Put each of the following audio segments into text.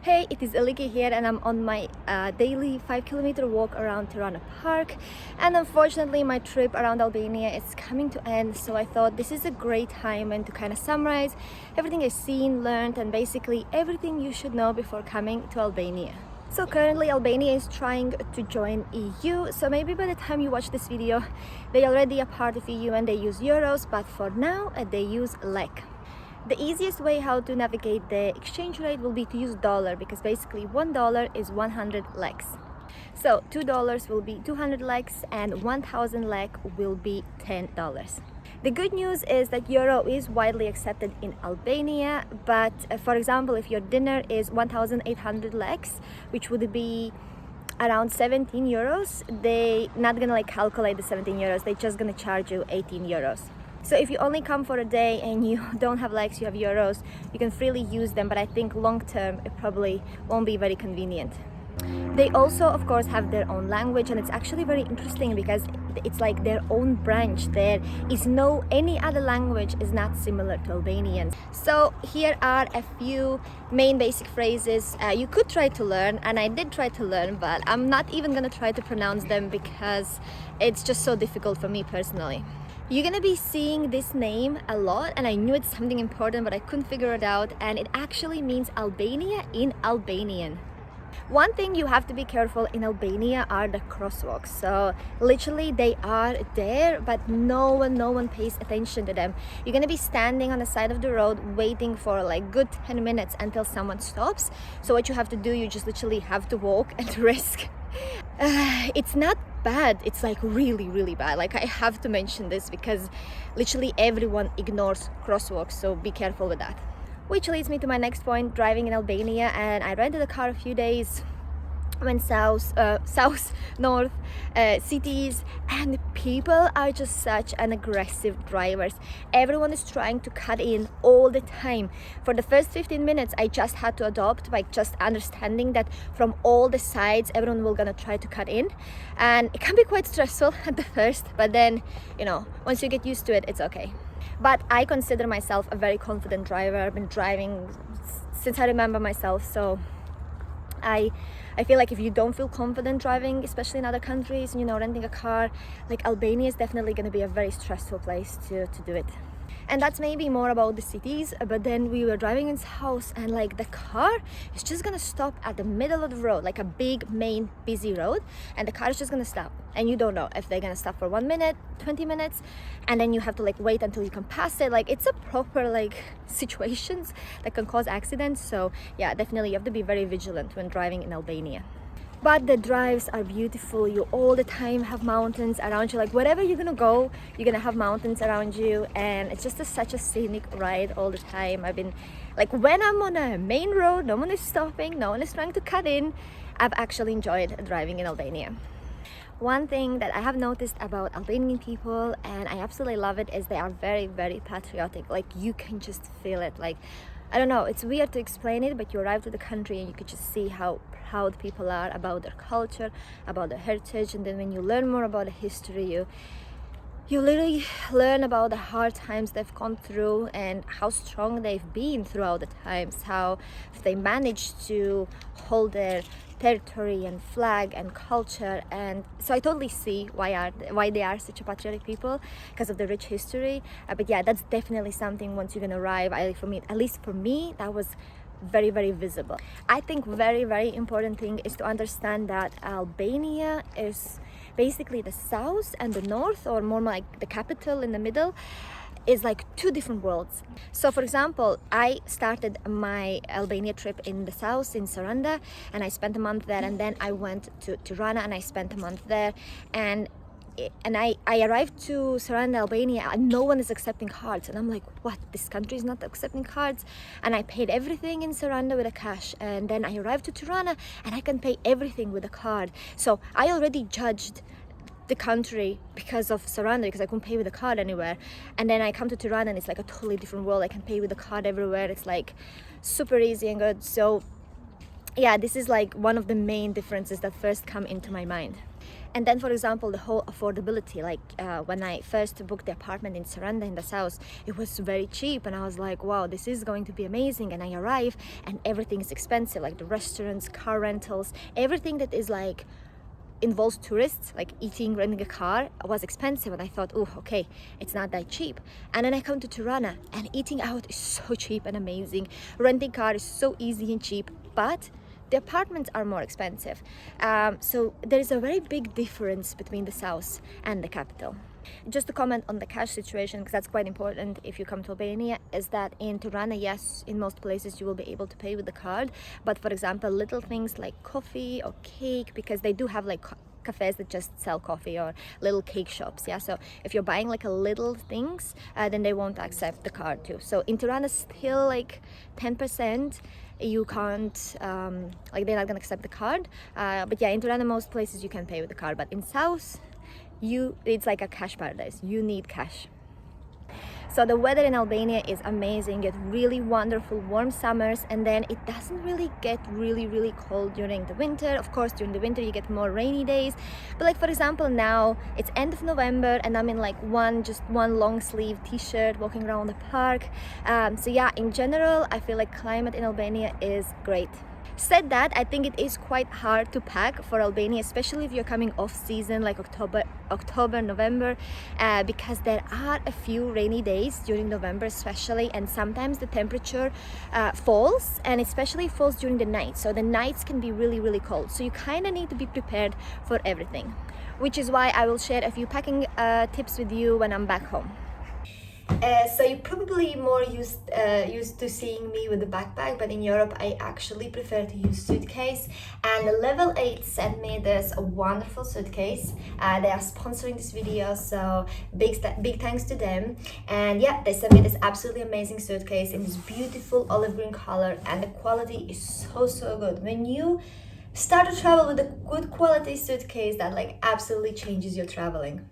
Hey, it is Eliki here and I'm on my daily 5 kilometer walk around Tirana Park, and unfortunately my trip around Albania is coming to end, so I thought this is a great time and to kind of summarize everything I've seen, learned, and basically everything you should know before coming to Albania. So currently Albania is trying to join EU, so maybe by the time you watch this video they already are part of EU and they use euros, but for now they use lek. The easiest way how to navigate the exchange rate will be to use dollar, because basically $1 is 100 leks. So $2 will be 200 leks and 1000 lek will be $10. The good news is that euro is widely accepted in Albania, but for example, if your dinner is 1800 leks, which would be around 17 euros, they not gonna calculate the 17 euros, they just gonna charge you 18 euros. So if you only come for a day and you don't have leks, you have euros, you can freely use them, but I think long term it probably won't be very convenient. They also of course have their own language, and it's actually very interesting because it's like their own branch. There is no any other language is not similar to Albanian. So here are a few main basic phrases you could try to learn, and I did try to learn, but I'm not even gonna try to pronounce them because it's just so difficult for me personally. You're gonna be seeing this name a lot, and I knew it's something important but I couldn't figure it out, and it actually means Albania in Albanian. One thing you have to be careful in Albania are the crosswalks. So literally they are there, but no one pays attention to them. You're gonna be standing on the side of the road waiting for like good 10 minutes until someone stops. So what you have to do, you just literally have to walk and risk. It's not bad, it's like really bad. Like, I have to mention this because literally everyone ignores crosswalks, so be careful with that. Which leads me to my next point, driving in Albania. And I rented a car a few days, went south, north, cities, and people are just such an aggressive drivers. Everyone is trying to cut in all the time. For the first 15 minutes I just had to adopt by just understanding that from all the sides everyone will gonna try to cut in, and it can be quite stressful at the first, but then once you get used to it, it's okay. But I consider myself a very confident driver. I've been driving since I remember myself, so I feel like if you don't feel confident driving, especially in other countries, renting a car, like Albania is definitely going to be a very stressful place to do it. And that's maybe more about the cities, but then we were driving in this house and like the car is just gonna stop at the middle of the road, like a big main busy road, and the car is just gonna stop, and you don't know if they're gonna stop for 1 minute, 20 minutes, and then you have to wait until you can pass it. Like, it's a proper situations that can cause accidents. So yeah, definitely you have to be very vigilant when driving in Albania. But the drives are beautiful. You all the time have mountains around you. Like, wherever you're gonna go, you're gonna have mountains around you, and it's just such a scenic ride all the time. I've been when I'm on a main road, no one is stopping, no one is trying to cut in. I've actually enjoyed driving in Albania. One thing that I have noticed about Albanian people, and I absolutely love it, is they are very patriotic. Like, you can just feel it. Like, I don't know, it's weird to explain it, but you arrive to the country and you could just see how proud people are about their culture, about their heritage. And then when you learn more about the history, you literally learn about the hard times they've gone through and how strong they've been throughout the times, how they managed to hold their territory and flag and culture. And so I totally see why they are such a patriotic people, because of the rich history. But yeah, that's definitely something once you're gonna arrive, at least for me, that was very visible. I think very important thing is to understand that Albania is basically the south and the north, or more like the capital in the middle, is like two different worlds. So for example, I started my Albania trip in the south, in Saranda, and I spent a month there, and then I went to Tirana and I spent a month there, and I arrived to Saranda, Albania, and no one is accepting cards, and I'm like, what, this country is not accepting cards? And I paid everything in Saranda with a cash, and then I arrived to Tirana and I can pay everything with a card. So I already judged the country because of Saranda, because I couldn't pay with a card anywhere. And then I come to Tirana and it's like a totally different world. I can pay with a card everywhere. It's like super easy and good. So yeah, this is like one of the main differences that first come into my mind. And then, for example, the whole affordability, like when I first booked the apartment in Saranda in the south, it was very cheap, and I was like, wow, this is going to be amazing. And I arrive and everything is expensive, like the restaurants, car rentals, everything that is like involves tourists, like eating, renting a car, was expensive. And I thought, oh, okay, it's not that cheap. And then I come to Tirana, and eating out is so cheap and amazing. Renting car is so easy and cheap, but the apartments are more expensive. So there is a very big difference between the south and the capital. Just to comment on the cash situation, because that's quite important if you come to Albania, is that in Tirana, yes, in most places you will be able to pay with the card, but for example, little things like coffee or cake, because they do have like cafes that just sell coffee, or little cake shops, yeah, so if you're buying like a little things, then they won't accept the card too. So in Tirana, still like 10% you can't, like they're not gonna accept the card, but yeah, in Tirana most places you can pay with the card, but in south it's like a cash paradise. You need cash. So the weather in Albania is amazing. You get really wonderful warm summers, and then it doesn't really get really cold during the winter. Of course, during the winter you get more rainy days, but like for example now it's end of November and I'm in like just one long sleeve t-shirt walking around the park. So yeah, in general I feel like climate in Albania is great. Said that, I think it is quite hard to pack for Albania, especially if you're coming off season like October, November, because there are a few rainy days during November especially, and sometimes the temperature falls, and especially falls during the night, so the nights can be really cold, so you kind of need to be prepared for everything, which is why I will share a few packing tips with you when I'm back home. So you're probably more used to seeing me with a backpack, but in Europe I actually prefer to use suitcase, and Level 8 sent me this wonderful suitcase. They are sponsoring this video, so big thanks to them. And yeah, they sent me this absolutely amazing suitcase in this beautiful olive green color, and the quality is so good. When you start to travel with a good quality suitcase, that like absolutely changes your traveling.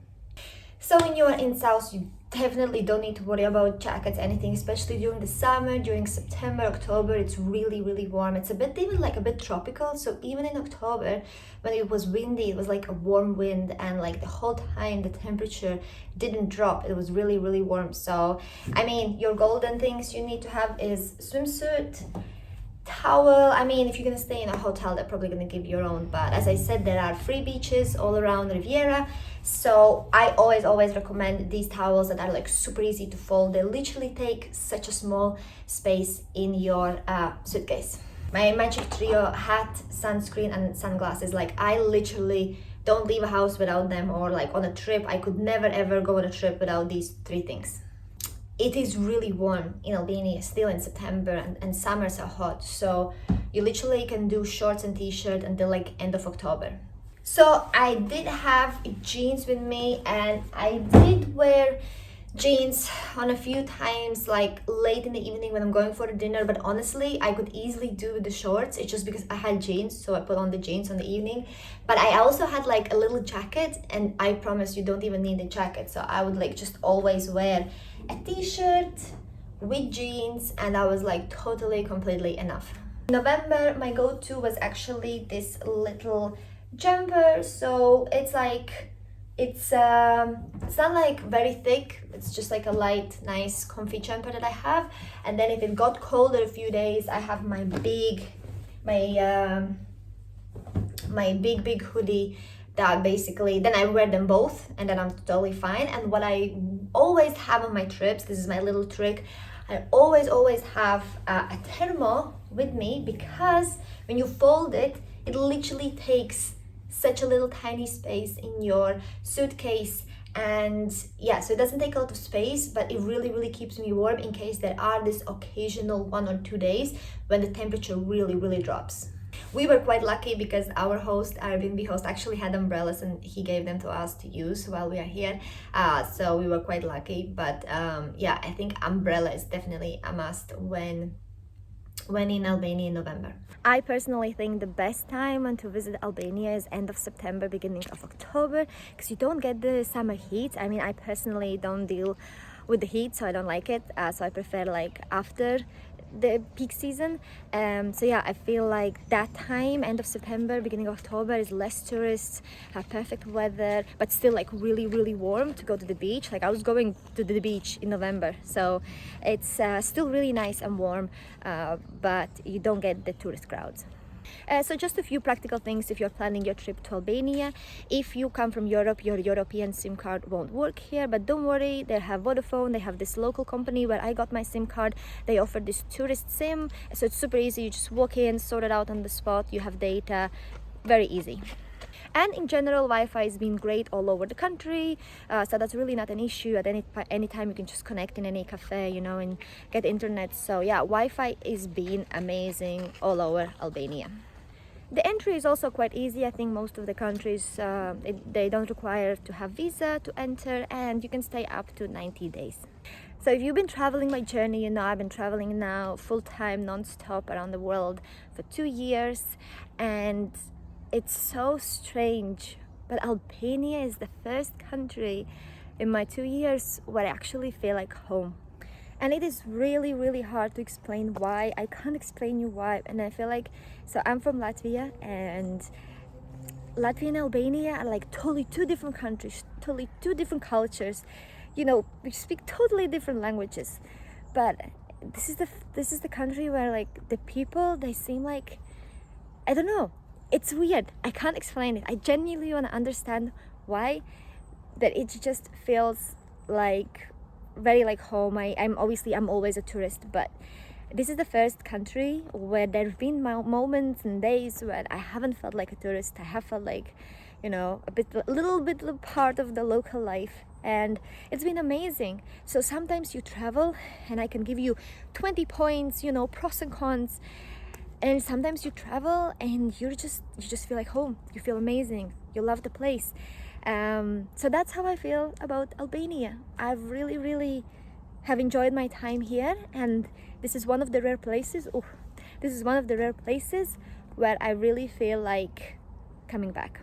So when you are in south, you definitely don't need to worry about jackets, anything, especially during the summer. During September, October, it's really warm. It's a bit, even like a bit tropical, so even in October when it was windy, it was like a warm wind, and like the whole time the temperature didn't drop. It was really warm. So I mean, your golden things you need to have is swimsuit, towel. I mean, if you're gonna stay in a hotel, they're probably gonna give you your own, but as I said, there are free beaches all around Riviera, so I always recommend these towels that are like super easy to fold. They literally take such a small space in your suitcase. My magic trio: hat, sunscreen, and sunglasses. Like I literally don't leave a house without them, or like on a trip I could never ever go on a trip without these three things. It is really warm in Albania still in September, and summers are hot, so you literally can do shorts and t-shirt until like end of October. So I did have jeans with me, and I did wear jeans on a few times like late in the evening when I'm going for a dinner, but honestly I could easily do with the shorts. It's just because I had jeans, so I put on the jeans on the evening. But I also had like a little jacket, and I promise you don't even need a jacket, so I would like just always wear a t-shirt with jeans, and that was like totally completely enough. In November my go-to was actually this little jumper. So it's like it's not like very thick, it's just like a light, nice, comfy jumper that I have. And then if it got colder a few days, I have my big hoodie that basically, then I wear them both and then I'm totally fine. And what I always have on my trips, this is my little trick, I always have a thermo with me, because when you fold it, it literally takes such a little tiny space in your suitcase. And yeah, so it doesn't take a lot of space, but it really keeps me warm in case there are this occasional 1 or 2 days when the temperature really drops. We were quite lucky because our Airbnb host actually had umbrellas, and he gave them to us to use while we are here, so we were quite lucky. But yeah, I think umbrella is definitely a must when in Albania in November. I personally think the best time to visit Albania is end of September, beginning of October, because you don't get the summer heat. I mean, I personally don't deal with the heat, so I don't like it, so I prefer like after the peak season. So yeah, I feel like that time, end of September, beginning of October, is less tourists, have perfect weather, but still like really warm to go to the beach. Like I was going to the beach in November, so it's still really nice and warm, but you don't get the tourist crowds. So just a few practical things if you're planning your trip to Albania. If you come from Europe, your European SIM card won't work here, but don't worry, they have Vodafone, they have this local company where I got my SIM card. They offer this tourist SIM, so it's super easy. You just walk in, sort it out on the spot, you have data, very easy. And in general, Wi-Fi has been great all over the country, so that's really not an issue. At any time you can just connect in any cafe, you know, and get internet. So yeah, Wi-Fi is been amazing all over Albania. The entry is also quite easy. I think most of the countries, they don't require to have visa to enter, and you can stay up to 90 days. So if you've been traveling my journey, you know I've been traveling now full-time, non-stop around the world for 2 years, and it's so strange, but Albania is the first country in my 2 years where I actually feel like home. And it is really hard to explain why. I can't explain you why. And I feel like, so I'm from Latvia, and Latvia and Albania are like totally two different countries, totally two different cultures. You know, we speak totally different languages, but this is the country where like the people, they seem like, I don't know, it's weird. I can't explain it. I genuinely want to understand why, that it just feels like very like home. I'm always a tourist, but this is the first country where there have been moments and days where I haven't felt like a tourist. I have felt like, you know, a little bit part of the local life, and it's been amazing. So sometimes you travel and I can give you 20 points, you know, pros and cons, and sometimes you travel and you just feel like home. You feel amazing, you love the place. So that's how I feel about Albania. I've really have enjoyed my time here, and this is one of the rare places. This is one of the rare places where I really feel like coming back.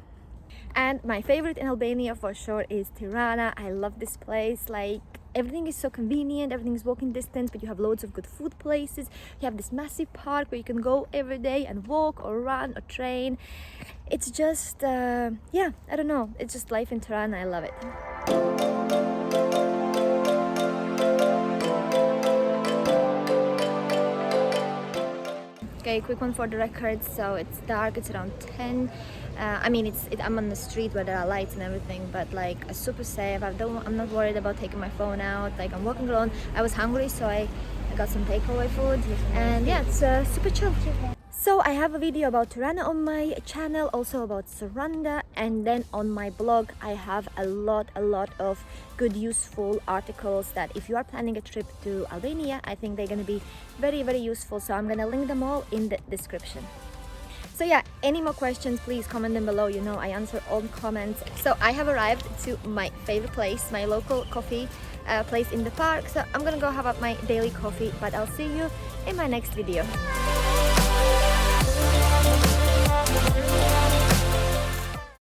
And my favorite in Albania for sure is Tirana. I love this place. Like, everything is so convenient, everything is walking distance, but you have loads of good food places. You have this massive park where you can go every day and walk or run or train. It's just, yeah, I don't know. It's just life in Tirana. I love it. Okay, quick one for the record. So it's dark, it's around 10. I mean, I'm on the street where there are lights and everything, but like it's super safe. I'm not worried about taking my phone out. Like, I'm walking alone. I was hungry, so I got some takeaway food, and yeah, it's super chill. So I have a video about Tirana on my channel, also about Saranda, and then on my blog I have a lot of good useful articles that if you are planning a trip to Albania, I think they're gonna be very useful. So I'm gonna link them all in the description. So yeah, any more questions, please comment them below. You know I answer all the comments. So I have arrived to my favorite place, my local coffee place in the park. So I'm gonna go have up my daily coffee, but I'll see you in my next video.